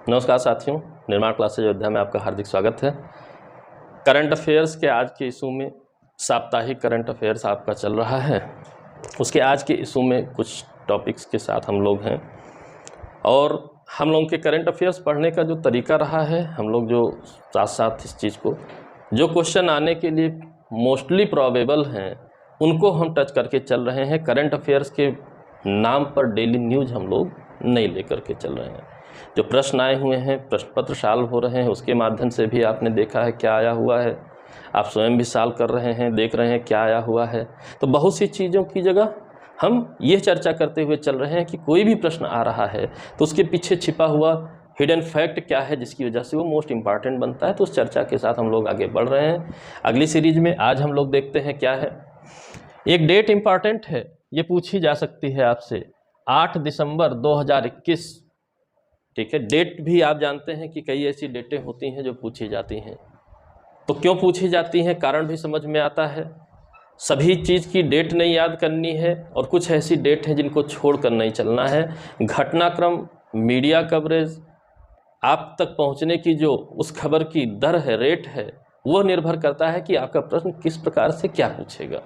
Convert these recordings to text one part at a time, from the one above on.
नमस्कार साथियों, निर्माण क्लासेज अयोध्या में आपका हार्दिक स्वागत है। करंट अफेयर्स के आज के इशू में साप्ताहिक करंट अफेयर्स आपका चल रहा है। उसके आज के इशू में कुछ टॉपिक्स के साथ हम लोग हैं और हम लोगों के करंट अफेयर्स पढ़ने का जो तरीका रहा है, हम लोग जो साथ साथ इस चीज़ को जो क्वेश्चन आने के लिए मोस्टली प्रोबेबल हैं उनको हम टच करके चल रहे हैं। करंट अफेयर्स के नाम पर डेली न्यूज़ हम लोग नहीं लेकर के चल रहे हैं। जो प्रश्न आए हुए हैं, प्रश्न पत्र सॉल्व हो रहे हैं, उसके माध्यम से भी आपने देखा है क्या आया हुआ है। आप स्वयं भी सॉल्व कर रहे हैं, देख रहे हैं क्या आया हुआ है। तो बहुत सी चीज़ों की जगह हम ये चर्चा करते हुए चल रहे हैं कि कोई भी प्रश्न आ रहा है तो उसके पीछे छिपा हुआ हिडन फैक्ट क्या है जिसकी वजह से वो मोस्ट इम्पॉर्टेंट बनता है। तो उस चर्चा के साथ हम लोग आगे बढ़ रहे हैं। अगली सीरीज में आज हम लोग देखते हैं क्या है। एक डेट इम्पॉर्टेंट है, ये पूछी जा सकती है आपसे, 8 दिसंबर 2021। ठीक है, डेट भी आप जानते हैं कि कई ऐसी डेटें होती हैं जो पूछी जाती हैं। तो क्यों पूछी जाती हैं, कारण भी समझ में आता है। सभी चीज़ की डेट नहीं याद करनी है और कुछ ऐसी डेट हैं जिनको छोड़कर नहीं चलना है। घटनाक्रम, मीडिया कवरेज, आप तक पहुंचने की जो उस खबर की दर है, रेट है, वो निर्भर करता है कि आपका प्रश्न किस प्रकार से क्या पूछेगा।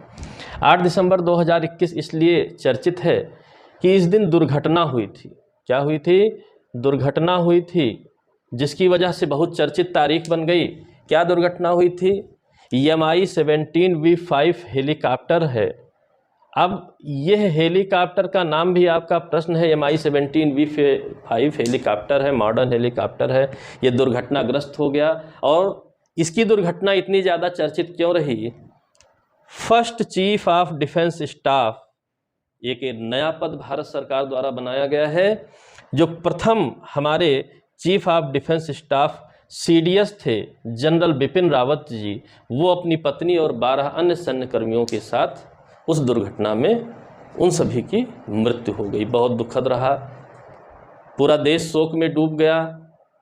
8 दिसंबर 2021 इसलिए चर्चित है कि इस दिन दुर्घटना हुई थी। क्या हुई थी? दुर्घटना हुई थी, जिसकी वजह से बहुत चर्चित तारीख बन गई। क्या दुर्घटना हुई थी? Mi-17V5 हेलीकॉप्टर है। अब यह हेलीकॉप्टर का नाम भी आपका प्रश्न है। Mi-17V5 हेलीकॉप्टर है, मॉडर्न हेलीकॉप्टर है। ये दुर्घटनाग्रस्त हो गया और इसकी दुर्घटना इतनी ज़्यादा चर्चित क्यों रही? First chief of defence staff, एक नया पद भारत सरकार द्वारा बनाया गया है। जो प्रथम हमारे chief of defence staff CDS थे, जनरल बिपिन रावत जी, वो अपनी पत्नी और 12 अन्य सैन्य कर्मियों के साथ उस दुर्घटना में उन सभी की मृत्यु हो गई। बहुत दुखद रहा, पूरा देश शोक में डूब गया।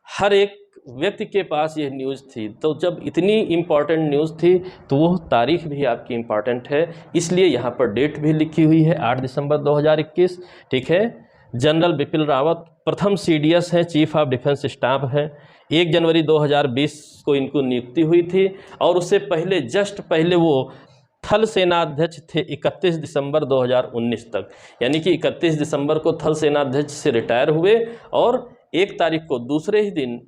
हर एक व्यक्ति के पास यह न्यूज़ थी। तो जब इतनी इम्पॉर्टेंट न्यूज़ थी तो वो तारीख भी आपकी इम्पॉर्टेंट है, इसलिए यहाँ पर डेट भी लिखी हुई है 8 दिसंबर 2021। ठीक है, जनरल बिपिन रावत प्रथम CDS हैं, चीफ ऑफ डिफेंस स्टाफ हैं। 1 जनवरी 2020 को इनको नियुक्ति हुई थी और उससे पहले जस्ट पहले वो थल सेनाध्यक्ष थे 31 दिसंबर 2019 तक। यानी कि 31 दिसंबर को थल सेनाध्यक्ष से रिटायर हुए और 1 तारीख को दूसरे ही दिन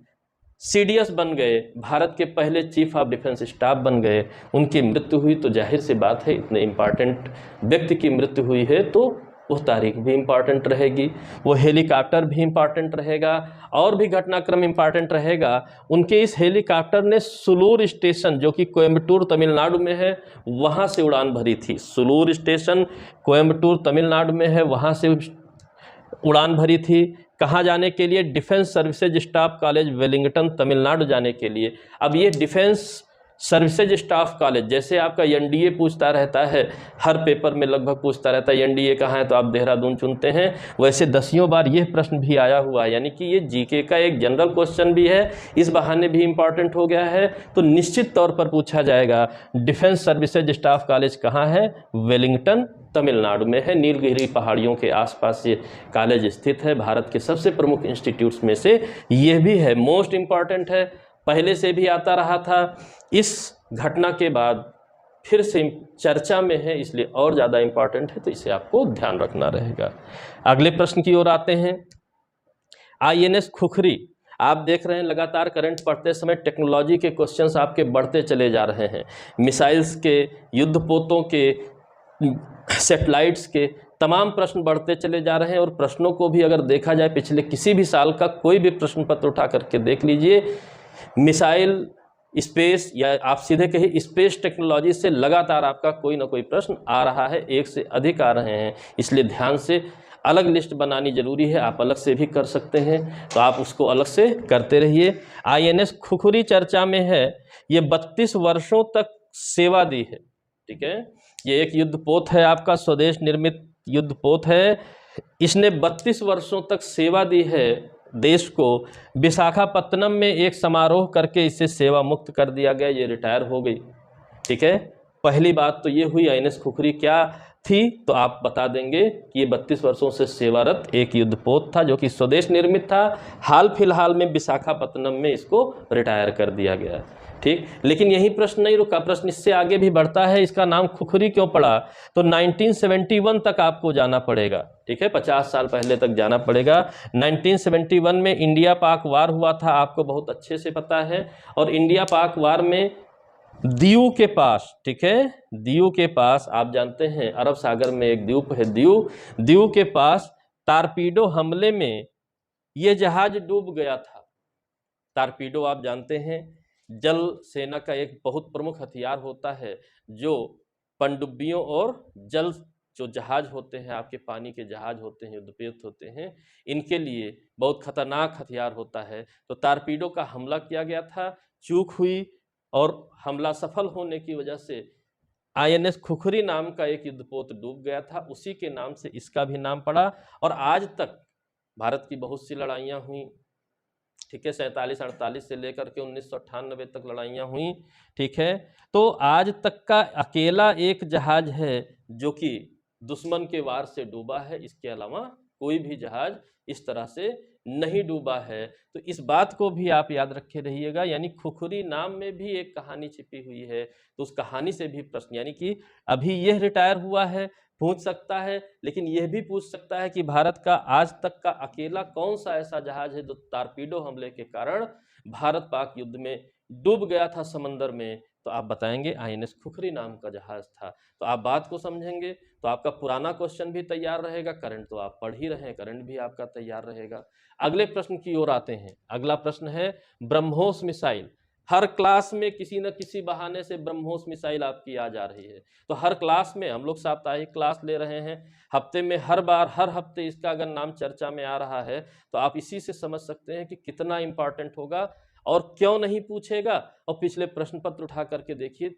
CDS बन गए, भारत के पहले चीफ ऑफ डिफेंस स्टाफ बन गए। उनकी मृत्यु हुई तो जाहिर सी बात है, इतने इम्पॉर्टेंट व्यक्ति की मृत्यु हुई है तो वो तारीख भी इम्पॉर्टेंट रहेगी, वो हेलीकॉप्टर भी इम्पॉर्टेंट रहेगा और भी घटनाक्रम इम्पॉर्टेंट रहेगा। उनके इस हेलीकॉप्टर ने सुलूर स्टेशन, जो कि कोयम्बटूर तमिलनाडु में है, वहाँ से उड़ान भरी थी। सुलूर स्टेशन कोयम्बटूर तमिलनाडु में है, वहाँ से उड़ान भरी थी। कहाँ जाने के लिए? Defence services staff college, Wellington, Tamil Nadu जाने के लिए। अब ये डिफेंस सर्विसेज स्टाफ कॉलेज, जैसे आपका NDA पूछता रहता है, हर पेपर में लगभग पूछता रहता है NDA कहाँ है, तो आप देहरादून चुनते हैं, वैसे दसियों बार यह प्रश्न भी आया हुआ है। यानी कि ये GK का एक जनरल क्वेश्चन भी है, इस बहाने भी इम्पॉर्टेंट हो गया है। तो निश्चित तौर पर पूछा जाएगा डिफेंस सर्विसेज स्टाफ कॉलेज कहाँ है? वेलिंगटन, तमिलनाडु में है। नीलगिरी पहाड़ियों के आसपास ये कॉलेज स्थित है। भारत के सबसे प्रमुख इंस्टीट्यूट्स में से ये भी है, मोस्ट इम्पॉर्टेंट है, पहले से भी आता रहा था। इस घटना के बाद फिर से चर्चा में है, इसलिए और ज़्यादा इम्पॉर्टेंट है, तो इसे आपको ध्यान रखना रहेगा। अगले प्रश्न की ओर आते हैं। INS खुखरी, आप देख रहे हैं लगातार करंट पढ़ते समय टेक्नोलॉजी के क्वेश्चंस आपके बढ़ते चले जा रहे हैं। मिसाइल्स के, युद्धपोतों के, सैटेलाइट्स के तमाम प्रश्न बढ़ते चले जा रहे हैं। और प्रश्नों को भी अगर देखा जाए, पिछले किसी भी साल का कोई भी प्रश्न पत्र उठा करके देख लीजिए, मिसाइल, स्पेस या आप सीधे कहिए स्पेस टेक्नोलॉजी से लगातार आपका कोई ना कोई प्रश्न आ रहा है, एक से अधिक आ रहे हैं। इसलिए ध्यान से अलग लिस्ट बनानी जरूरी है। आप अलग से भी कर सकते हैं, तो आप उसको अलग से करते रहिए। INS खुखरी चर्चा में है। ये 32 वर्षों तक सेवा दी है। ठीक है, ये एक युद्धपोत है, आपका स्वदेश निर्मित युद्धपोत है। इसने 32 वर्षों तक सेवा दी है देश को। विशाखापत्तनम में एक समारोह करके इसे सेवा मुक्त कर दिया गया, ये रिटायर हो गई। ठीक है, पहली बात तो ये हुई INS खुखरी। क्या थी तो आप बता देंगे कि ये 32 वर्षों से सेवारत एक युद्धपोत था जो कि स्वदेश निर्मित था। हाल फिलहाल में विशाखापत्तनम में इसको रिटायर कर दिया गया। ठीक, लेकिन यही प्रश्न नहीं रुका, प्रश्न इससे आगे भी बढ़ता है। इसका नाम खुखरी क्यों पड़ा? तो 1971 तक आपको जाना पड़ेगा। ठीक है, 50 साल पहले तक जाना पड़ेगा। 1971 में इंडिया पाक वार हुआ था, आपको बहुत अच्छे से पता है। और इंडिया पाक वार में दीव के पास, ठीक है, दीव के पास आप जानते हैं अरब सागर में एक द्वीप है दीव, दीव के पास टारपीडो हमले में यह जहाज डूब गया था। टारपीडो आप जानते हैं जल सेना का एक बहुत प्रमुख हथियार होता है जो पनडुब्बियों और जल जो जहाज होते हैं, आपके पानी के जहाज होते हैं, युद्धपोत होते हैं, इनके लिए बहुत खतरनाक हथियार होता है। तो टारपीडो का हमला किया गया था, चूक हुई और हमला सफल होने की वजह से आईएनएस खुखरी नाम का एक युद्धपोत डूब गया था, उसी के नाम से इसका भी नाम पड़ा। और आज तक भारत की बहुत सी लड़ाइयाँ हुई। ठीक है, 47-48 से लेकर के 1998 तक लड़ाइयाँ हुई। ठीक है, तो आज तक का अकेला एक जहाज है जो कि दुश्मन के वार से डूबा है। इसके अलावा कोई भी जहाज इस तरह से नहीं डूबा है। तो इस बात को भी आप याद रखे रहिएगा, यानी खुखरी नाम में भी एक कहानी छिपी हुई है। तो उस कहानी से भी प्रश्न, यानी कि अभी यह रिटायर हुआ है, पूछ सकता है, लेकिन यह भी पूछ सकता है कि भारत का आज तक का अकेला कौन सा ऐसा जहाज है जो टारपीडो हमले के कारण भारत पाक युद्ध में डूब गया था समंदर में। तो आप बताएंगे आईएनएस खुखरी नाम का जहाज था। तो आप बात को समझेंगे तो आपका पुराना क्वेश्चन भी तैयार रहेगा, करंट तो आप पढ़ ही रहे हैं, करंट भी आपका तैयार रहेगा। अगले प्रश्न की ओर आते हैं। अगला प्रश्न है ब्रह्मोस मिसाइल। हर क्लास में किसी न किसी बहाने से ब्रह्मोस मिसाइल आपकी आ जा रही है। तो हर क्लास में, हम लोग साप्ताहिक क्लास ले रहे हैं, हफ्ते में हर बार हर हफ्ते इसका अगर नाम चर्चा में आ रहा है तो आप इसी से समझ सकते हैं कि कितना इंपॉर्टेंट होगा और क्यों नहीं पूछेगा। और पिछले प्रश्न पत्र उठा करके देखिए,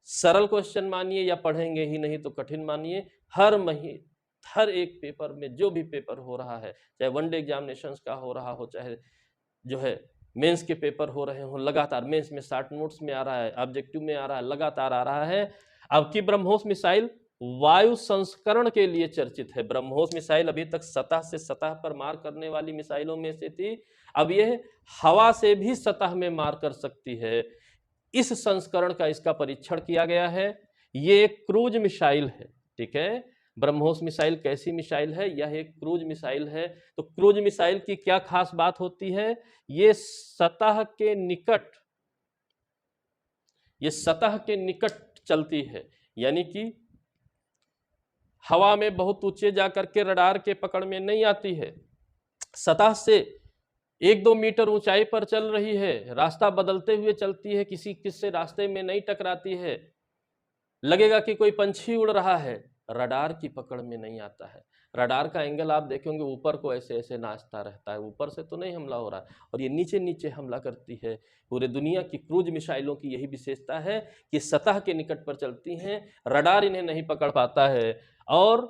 सरल क्वेश्चन मानिए या पढ़ेंगे ही नहीं तो कठिन मानिए, हर महीने हर एक पेपर में जो भी पेपर हो रहा है, चाहे वनडे एग्जामिनेशंस का हो रहा हो, चाहे जो है मेंस के पेपर हो रहे हो, लगातार मेंस में शॉर्ट नोट्स में आ रहा है, ऑब्जेक्टिव में आ रहा है, लगातार आ रहा है। अब की ब्रह्मोस मिसाइल वायु संस्करण के लिए चर्चित है। ब्रह्मोस मिसाइल अभी तक सतह से सतह पर मार करने वाली मिसाइलों में से थी, अब यह हवा से भी सतह में मार कर सकती है। इस संस्करण का इसका परीक्षण किया गया है। ये एक क्रूज मिसाइल है। ठीक है, ब्रह्मोस मिसाइल कैसी मिसाइल है? यह एक क्रूज मिसाइल है। तो क्रूज मिसाइल की क्या खास बात होती है? ये सतह के निकट चलती है, यानी कि हवा में बहुत ऊंचे जाकर के रडार के पकड़ में नहीं आती है। सतह से 1-2 मीटर ऊंचाई पर चल रही है, रास्ता बदलते हुए चलती है, किससे रास्ते में नहीं टकराती है। लगेगा कि कोई पंछी उड़ रहा है, रडार की पकड़ में नहीं आता है। रडार का एंगल आप देखेंगे ऊपर को ऐसे ऐसे नाचता रहता है, ऊपर से तो नहीं हमला हो रहा है, और ये नीचे नीचे हमला करती है। पूरे दुनिया की क्रूज मिसाइलों की यही विशेषता है कि सतह के निकट पर चलती हैं, रडार इन्हें नहीं पकड़ पाता है। और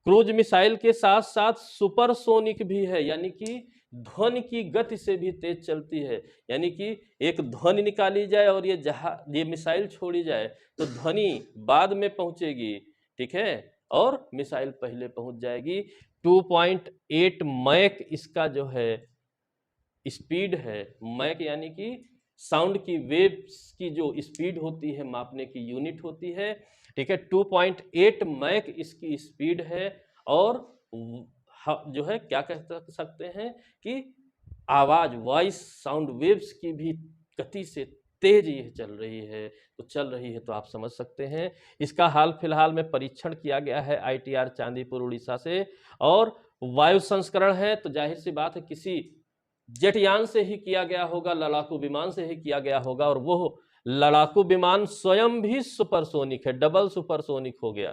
क्रूज मिसाइल के साथ साथ सुपरसोनिक भी है, यानी कि ध्वनि की गति से भी तेज चलती है। यानी कि एक ध्वनि निकाली जाए और ये मिसाइल छोड़ी जाए तो ध्वनि बाद में पहुंचेगी, ठीक है, और मिसाइल पहले पहुंच जाएगी। 2.8 मैक इसका जो है स्पीड है। मैक यानी कि साउंड की वेव्स की जो स्पीड होती है, मापने की यूनिट होती है। ठीक है, 2.8 मैक इसकी स्पीड है। और जो है क्या कह सकते हैं कि आवाज, वॉइस, साउंड वेव्स की भी गति से तेज ये चल रही है। तो चल रही है तो आप समझ सकते हैं। इसका हाल फिलहाल में परीक्षण किया गया है ITR चांदीपुर उड़ीसा से। और वायु संस्करण है तो जाहिर सी बात है किसी जेटयान से ही किया गया होगा, लड़ाकू विमान से ही किया गया होगा। और वो लड़ाकू विमान स्वयं भी सुपरसोनिक है, डबल सुपरसोनिक हो गया।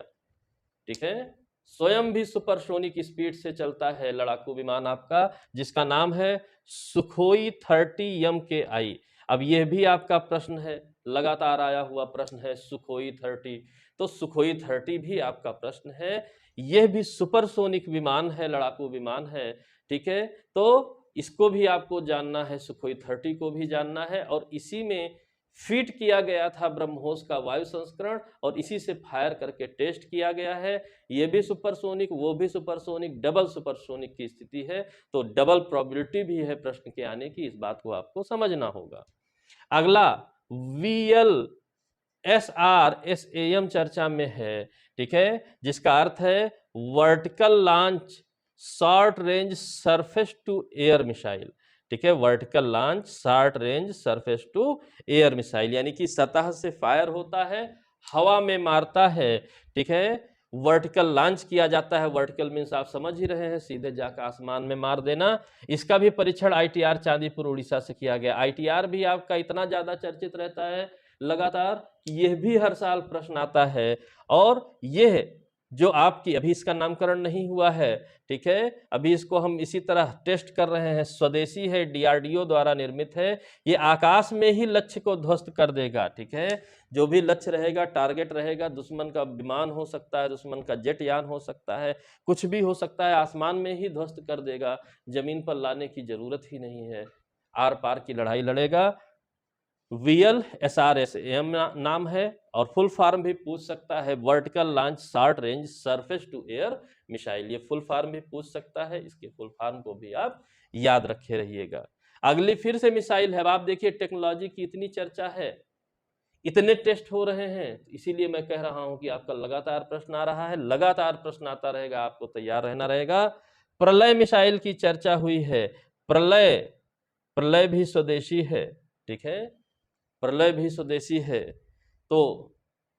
ठीक है, स्वयं भी सुपरसोनिक स्पीड से चलता है लड़ाकू विमान आपका, जिसका नाम है सुखोई 30 MKI। अब यह भी आपका प्रश्न है, लगातार आया हुआ प्रश्न है सुखोई 30। तो सुखोई 30 भी आपका प्रश्न है। यह भी सुपरसोनिक विमान है, लड़ाकू विमान है। ठीक है, तो इसको भी आपको जानना है, सुखोई 30 को भी जानना है। और इसी में फिट किया गया था ब्रह्मोस का वायु संस्करण और इसी से फायर करके टेस्ट किया गया है। ये भी सुपरसोनिक, वो भी सुपरसोनिक, डबल सुपरसोनिक की स्थिति है, तो डबल प्रोबेबिलिटी भी है प्रश्न के आने की, इस बात को आपको समझना होगा। अगला VLSR-SAM चर्चा में है, ठीक है, जिसका अर्थ है vertical launch short range surface to air missile, ठीक है, vertical launch short range surface to air missile, यानी कि सतह से फायर होता है, हवा में मारता है, ठीक है, वर्टिकल लॉन्च किया जाता है। वर्टिकल मीन्स आप समझ ही रहे हैं, सीधे जाकर आसमान में मार देना। इसका भी परीक्षण ITR चांदीपुर उड़ीसा से किया गया। ITR भी आपका इतना ज्यादा चर्चित रहता है लगातार, यह भी हर साल प्रश्न आता है। और यह जो आपकी अभी इसका नामकरण नहीं हुआ है, ठीक है, अभी इसको हम इसी तरह टेस्ट कर रहे हैं, स्वदेशी है, DRDO द्वारा निर्मित है, ये आकाश में ही लक्ष्य को ध्वस्त कर देगा, ठीक है, जो भी लक्ष्य रहेगा, टारगेट रहेगा, दुश्मन का विमान हो सकता है, दुश्मन का जेट यान हो सकता है, कुछ भी हो सकता है, आसमान में ही ध्वस्त कर देगा, जमीन पर लाने की जरूरत ही नहीं है, आर पार की लड़ाई लड़ेगा। VLSR-SAM नाम है और फुल फॉर्म भी पूछ सकता है, vertical launch short range surface to air missile, ये फुल फॉर्म भी पूछ सकता है, इसके फुल फॉर्म को भी आप याद रखे रहिएगा। अगली फिर से मिसाइल है। अब आप देखिए टेक्नोलॉजी की इतनी चर्चा है, इतने टेस्ट हो रहे हैं, इसीलिए मैं कह रहा हूं कि आपका लगातार प्रश्न आ रहा है, लगातार प्रश्न आता रहेगा, आपको तैयार रहना रहेगा। प्रलय मिसाइल की चर्चा हुई है, प्रलय, प्रलय भी स्वदेशी है, ठीक है, प्रलय भी स्वदेशी है, तो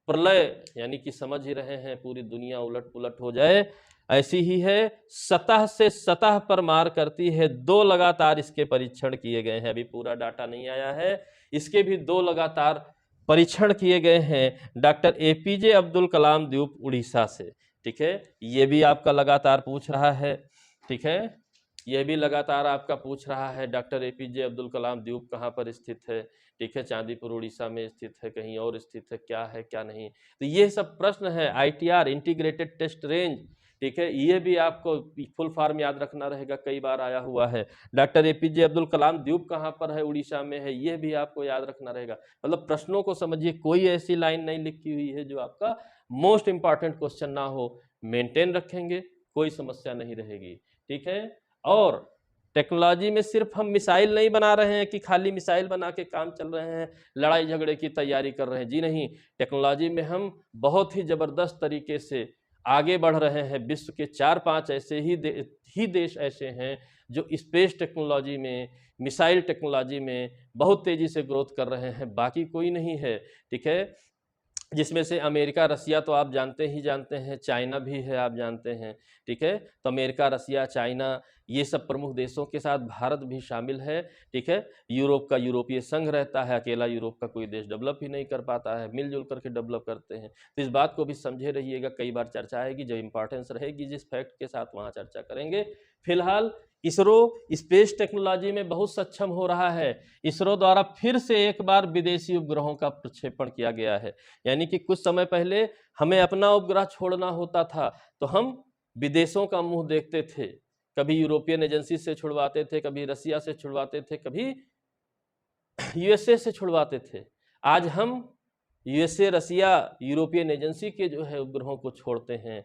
प्रलय यानी कि समझ ही रहे हैं, पूरी दुनिया उलट पुलट हो जाए, ऐसी ही है, सतह से सतह पर मार करती है। 2 लगातार इसके परीक्षण किए गए हैं, अभी पूरा डाटा नहीं आया है, इसके भी 2 लगातार परीक्षण किए गए हैं डॉक्टर APJ अब्दुल कलाम द्वीप उड़ीसा से, ठीक है, ये भी आपका लगातार पूछ रहा है, ठीक है, यह भी लगातार आपका पूछ रहा है डॉक्टर APJ अब्दुल कलाम द्वीप कहाँ पर स्थित है, ठीक है, चांदीपुर उड़ीसा में स्थित है, कहीं और स्थित है, क्या है क्या नहीं, तो ये सब प्रश्न है। ITR इंटीग्रेटेड टेस्ट रेंज, ठीक है, ये भी आपको फुल फॉर्म याद रखना रहेगा, कई बार आया हुआ है। डॉक्टर APJ अब्दुल कलाम द्वीप कहाँ पर है, उड़ीसा में है, ये भी आपको याद रखना रहेगा। मतलब प्रश्नों को समझिए, कोई ऐसी लाइन नहीं लिखी हुई है जो आपका मोस्ट इंपॉर्टेंट क्वेश्चन ना हो, मेंटेन रखेंगे, कोई समस्या नहीं रहेगी, ठीक है। और टेक्नोलॉजी में सिर्फ हम मिसाइल नहीं बना रहे हैं कि खाली मिसाइल बना के काम चल रहे हैं, लड़ाई झगड़े की तैयारी कर रहे हैं, जी नहीं, टेक्नोलॉजी में हम बहुत ही जबरदस्त तरीके से आगे बढ़ रहे हैं। विश्व के 4-5 ऐसे ही देश ऐसे हैं जो स्पेस टेक्नोलॉजी में, मिसाइल टेक्नोलॉजी में बहुत तेजी से ग्रोथ कर रहे हैं, बाकी कोई नहीं है, ठीक है, जिसमें से अमेरिका, रसिया तो आप जानते ही जानते हैं, चाइना भी है आप जानते हैं, ठीक है, तो अमेरिका, रसिया, चाइना, ये सब प्रमुख देशों के साथ भारत भी शामिल है, ठीक है। यूरोप का यूरोपीय संघ रहता है, अकेला यूरोप का कोई देश डेवलप ही नहीं कर पाता है, मिलजुल करके डेवलप करते हैं, तो इस बात को भी समझे रहिएगा, कई बार चर्चा आएगी, जो इंपॉर्टेंस रहेगी जिस फैक्ट के साथ वहाँ चर्चा करेंगे। फिलहाल इसरो स्पेस टेक्नोलॉजी में बहुत सक्षम हो रहा है, इसरो द्वारा फिर से एक बार विदेशी उपग्रहों का प्रक्षेपण किया गया है, यानी कि कुछ समय पहले हमें अपना उपग्रह छोड़ना होता था तो हम विदेशों का मुंह देखते थे, कभी यूरोपियन एजेंसी से छुड़वाते थे, कभी रसिया से छुड़वाते थे, कभी USA से छुड़वाते थे। आज हम USA, रसिया, यूरोपियन एजेंसी के जो है उपग्रहों को छोड़ते हैं।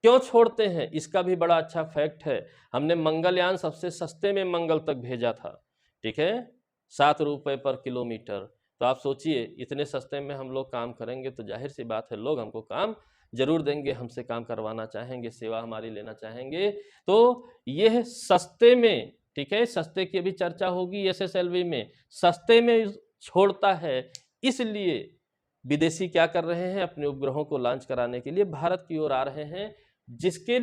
क्यों छोड़ते हैं, इसका भी बड़ा अच्छा फैक्ट है। हमने मंगलयान सबसे सस्ते में मंगल तक भेजा था, ठीक है, 7 रुपए पर किलोमीटर। तो आप सोचिए, इतने सस्ते में हम लोग काम करेंगे तो जाहिर सी बात है लोग हमको काम जरूर देंगे, हमसे काम करवाना चाहेंगे, सेवा हमारी लेना चाहेंगे। तो यह सस्ते में, ठीक है, सस्ते की अभी चर्चा होगी SSLV में, सस्ते में छोड़ता है, इसलिए विदेशी क्या कर रहे हैं, अपने उपग्रहों को लॉन्च कराने के लिए भारत की ओर आ रहे हैं, जिसके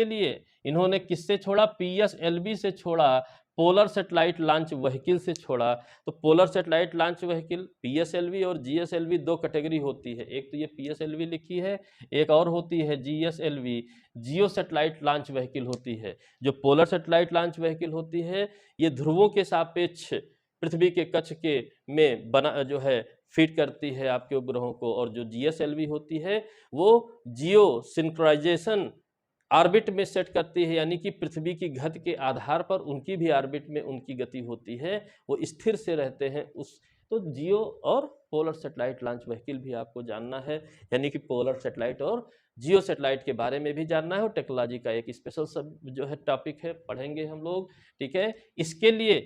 लिए इन्होंने किससे छोड़ा, PSLV से छोड़ा, पोलर सैटेलाइट लॉन्च व्हीकल से छोड़ा। तो polar satellite launch vehicle, PSLV और GSLV 2 कैटेगरी होती है, एक तो ये PSLV लिखी है, एक और होती है GSLV, जियो सैटेलाइट लॉन्च व्हीकल होती है। जो पोलर सैटेलाइट लॉन्च व्हीकल होती है, ये ध्रुवों के सापेक्ष पृथ्वी के कक्ष के में बना जो है फिट करती है आपके उपग्रहों को, और जो GSLV होती है वो जियो सिंक्रोनाइजेशन ऑर्बिट में सेट करती है, यानी कि पृथ्वी की गति के आधार पर उनकी भी ऑर्बिट में उनकी गति होती है, वो स्थिर से रहते हैं उस तो जियो और पोलर सेटेलाइट लॉन्च व्हीकल भी आपको जानना है, यानी कि पोलर सेटेलाइट और जियो सेटेलाइट के बारे में भी जानना है, और टेक्नोलॉजी का एक स्पेशल सब जो है टॉपिक है, पढ़ेंगे हम लोग। ठीक है, इसके लिए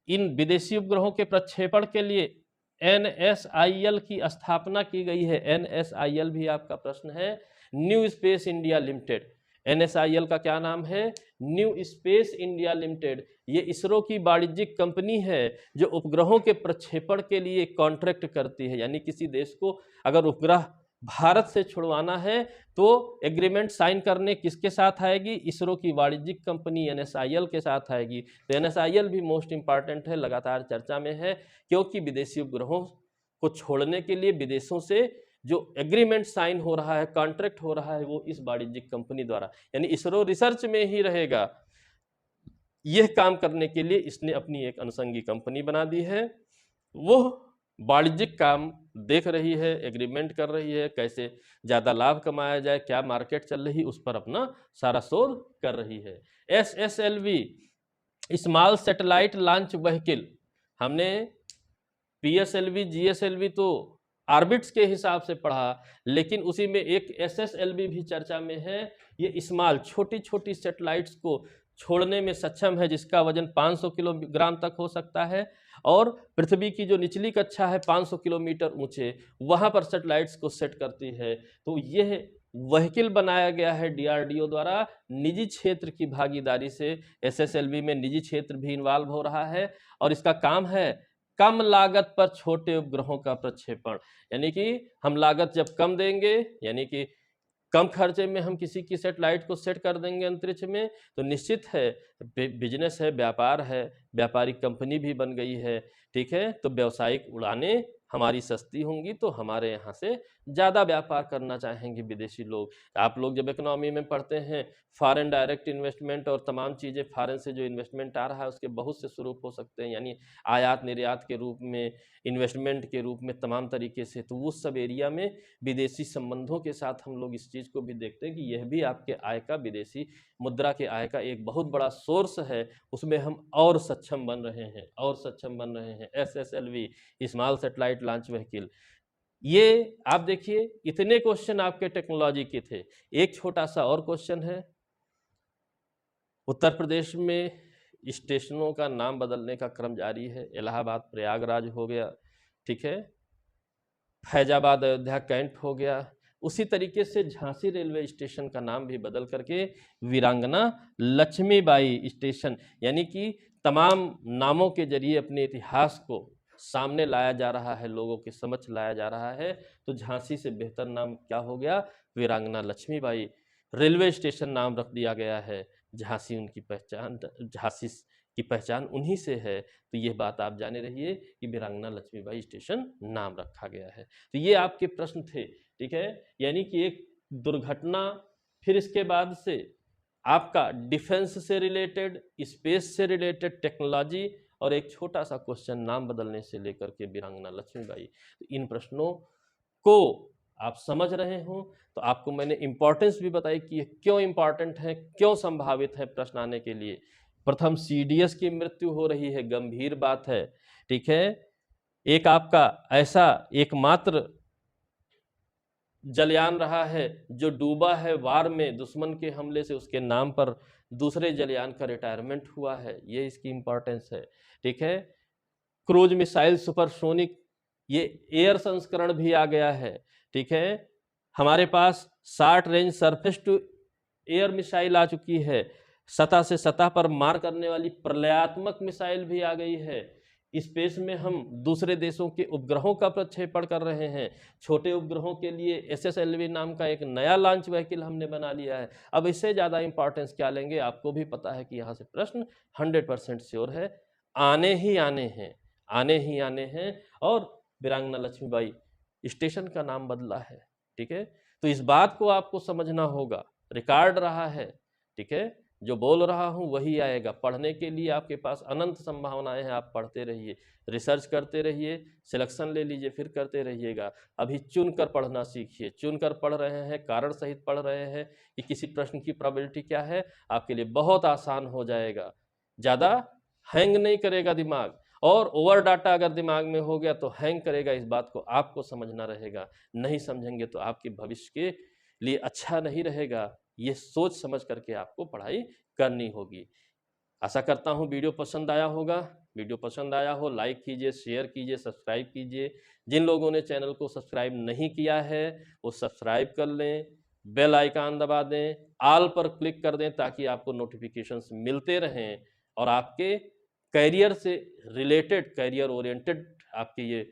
इन विदेशी उपग्रहों के प्रक्षेपण के लिए NSIL की स्थापना की गई है। NSIL भी आपका प्रश्न है, new space India limited. NSIL का क्या नाम है? New space India limited. ये इसरो की वाणिज्यिक कंपनी है जो उपग्रहों के प्रक्षेपण के लिए कॉन्ट्रैक्ट करती है, यानी किसी देश को अगर उपग्रह भारत से छुड़वाना है तो एग्रीमेंट साइन करने किसके साथ आएगी? इसरो की वाणिज्यिक कंपनी NSIL के साथ आएगी। तो NSIL भी मोस्ट इंपॉर्टेंट है, लगातार चर्चा में है, क्योंकि विदेशी उपग्रहों को छोड़ने के लिए विदेशों से जो एग्रीमेंट साइन हो रहा है, कॉन्ट्रैक्ट हो रहा है, वो इस वाणिज्यिक कंपनी द्वारा, यानी इसरो रिसर्च में ही रहेगा। यह काम करने के लिए इसने अपनी एक अनुषंगी कंपनी बना दी है, वो वाणिज्यिक काम देख रही है, एग्रीमेंट कर रही है, कैसे ज़्यादा लाभ कमाया जाए, क्या मार्केट चल रही, उस पर अपना सारा शोध कर रही है। SSLV small satellite launch vehicle, हमने PSLV GSLV तो ऑर्बिट्स के हिसाब से पढ़ा, लेकिन उसी में एक SSLV भी चर्चा में है। ये स्मॉल छोटी छोटी सैटेलाइट्स को छोड़ने में सक्षम है, जिसका वजन 500 किलोग्राम तक हो सकता है, और पृथ्वी की जो निचली कक्षा है 500 किलोमीटर ऊंचे, वहां पर सैटेलाइट्स को सेट करती है। तो यह व्हीकल बनाया गया है DRDO द्वारा, निजी क्षेत्र की भागीदारी से। SSLV में निजी क्षेत्र भी इन्वॉल्व हो रहा है, और इसका काम है कम लागत पर छोटे उपग्रहों का प्रक्षेपण, यानी कि हम लागत जब कम देंगे, यानी कि कम खर्चे में हम किसी की सैटेलाइट को सेट कर देंगे अंतरिक्ष में, तो निश्चित है बिजनेस है, व्यापार है, व्यापारिक कंपनी भी बन गई है। ठीक है, तो व्यावसायिक उड़ानें हमारी सस्ती होंगी, तो हमारे यहाँ से ज़्यादा व्यापार करना चाहेंगे विदेशी लोग। आप लोग जब इकोनॉमी में पढ़ते हैं, फॉरेन डायरेक्ट इन्वेस्टमेंट और तमाम चीज़ें, फॉरेन से जो इन्वेस्टमेंट आ रहा है उसके बहुत से स्वरूप हो सकते हैं, यानी आयात निर्यात के रूप में, इन्वेस्टमेंट के रूप में, तमाम तरीके से। तो उस सब एरिया में विदेशी संबंधों के साथ हम लोग इस चीज़ को भी देखते हैं कि यह भी आपके आय का, विदेशी मुद्रा के आय का एक बहुत बड़ा सोर्स है। उसमें हम और सक्षम बन रहे हैं, और सक्षम बन रहे हैं। SSLV small satellite launch vehicle, ये आप देखिए इतने क्वेश्चन आपके टेक्नोलॉजी के थे। एक छोटा सा और क्वेश्चन है, उत्तर प्रदेश में स्टेशनों का नाम बदलने का क्रम जारी है। इलाहाबाद प्रयागराज हो गया, ठीक है, फैजाबाद अयोध्या कैंट हो गया। उसी तरीके से झांसी रेलवे स्टेशन का नाम भी बदल करके वीरांगना लक्ष्मीबाई स्टेशन, यानी कि तमाम नामों के जरिए अपने इतिहास को सामने लाया जा रहा है, लोगों के समक्ष लाया जा रहा है। तो झांसी से बेहतर नाम क्या हो गया? वीरांगना लक्ष्मीबाई। रेलवे स्टेशन नाम रख दिया गया है, झांसी उनकी पहचान, झांसी की पहचान उन्हीं से है। तो ये बात आप जाने रहिए कि वीरांगना लक्ष्मीबाई स्टेशन नाम रखा गया है। तो ये आपके प्रश्न थे, ठीक है, यानी कि एक दुर्घटना, फिर इसके बाद से आपका डिफेंस से रिलेटेड, स्पेस से रिलेटेड, टेक्नोलॉजी, और एक छोटा सा क्वेश्चन नाम बदलने से लेकर के वीरांगना लक्ष्मीबाई। तो इन प्रश्नों को आप समझ रहे हो, तो आपको मैंने इंपॉर्टेंस भी बताई कि ये क्यों इंपॉर्टेंट है, क्यों संभावित है प्रश्न आने के लिए। प्रथम CDS की मृत्यु हो रही है, गंभीर बात है, ठीक है। एक आपका ऐसा एकमात्र जलयान रहा है जो डूबा है वार में, दुश्मन के हमले से, उसके नाम पर दूसरे जलयान का रिटायरमेंट हुआ है, ये इसकी इंपॉर्टेंस है, ठीक है। क्रूज मिसाइल सुपरसोनिक, ये एयर संस्करण भी आ गया है, ठीक है। हमारे पास short range surface to air missile आ चुकी है, सतह से सतह पर मार करने वाली प्रलयात्मक मिसाइल भी आ गई है। स्पेस में हम दूसरे देशों के उपग्रहों का प्रक्षेपण कर रहे हैं। छोटे उपग्रहों के लिए SSLV नाम का एक नया लॉन्च व्हीकल हमने बना लिया है। अब इससे ज़्यादा इंपॉर्टेंस क्या लेंगे, आपको भी पता है कि यहाँ से प्रश्न 100% श्योर है, आने ही आने हैं, आने ही आने हैं। और वीरांगना लक्ष्मीबाई स्टेशन का नाम बदला है, ठीक है। तो इस बात को आपको समझना होगा, रिकॉर्ड रहा है, ठीक है, जो बोल रहा हूँ वही आएगा। पढ़ने के लिए आपके पास अनंत संभावनाएं हैं, आप पढ़ते रहिए, रिसर्च करते रहिए, सिलेक्शन ले लीजिए, फिर करते रहिएगा। अभी चुनकर पढ़ना सीखिए, चुनकर पढ़ रहे हैं, कारण सहित पढ़ रहे हैं कि किसी प्रश्न की प्रोबेबिलिटी क्या है, आपके लिए बहुत आसान हो जाएगा, ज़्यादा हैंग नहीं करेगा दिमाग। और ओवर डाटा अगर दिमाग में हो गया तो हैंग करेगा, इस बात को आपको समझना रहेगा। नहीं समझेंगे तो आपके भविष्य के लिए अच्छा नहीं रहेगा। ये सोच समझ करके आपको पढ़ाई करनी होगी। आशा करता हूँ वीडियो पसंद आया होगा। वीडियो पसंद आया हो लाइक कीजिए, शेयर कीजिए, सब्सक्राइब कीजिए। जिन लोगों ने चैनल को सब्सक्राइब नहीं किया है वो सब्सक्राइब कर लें, बेल आइकन दबा दें, ऑल पर क्लिक कर दें ताकि आपको नोटिफिकेशंस मिलते रहें और आपके करियर से रिलेटेड, करियर ओरिएंटेड आपके ये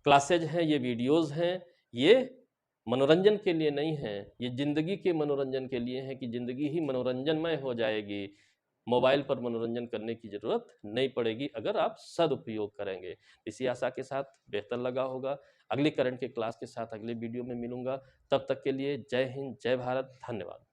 क्लासेज हैं, ये वीडियोज़ हैं, ये मनोरंजन के लिए नहीं हैं, ये ज़िंदगी के मनोरंजन के लिए हैं कि ज़िंदगी ही मनोरंजनमय हो जाएगी। मोबाइल पर मनोरंजन करने की ज़रूरत नहीं पड़ेगी अगर आप सदुपयोग करेंगे। इसी आशा के साथ बेहतर लगा होगा। अगली करंट के क्लास के साथ अगले वीडियो में मिलूँगा। तब तक के लिए जय हिंद, जय भारत, धन्यवाद।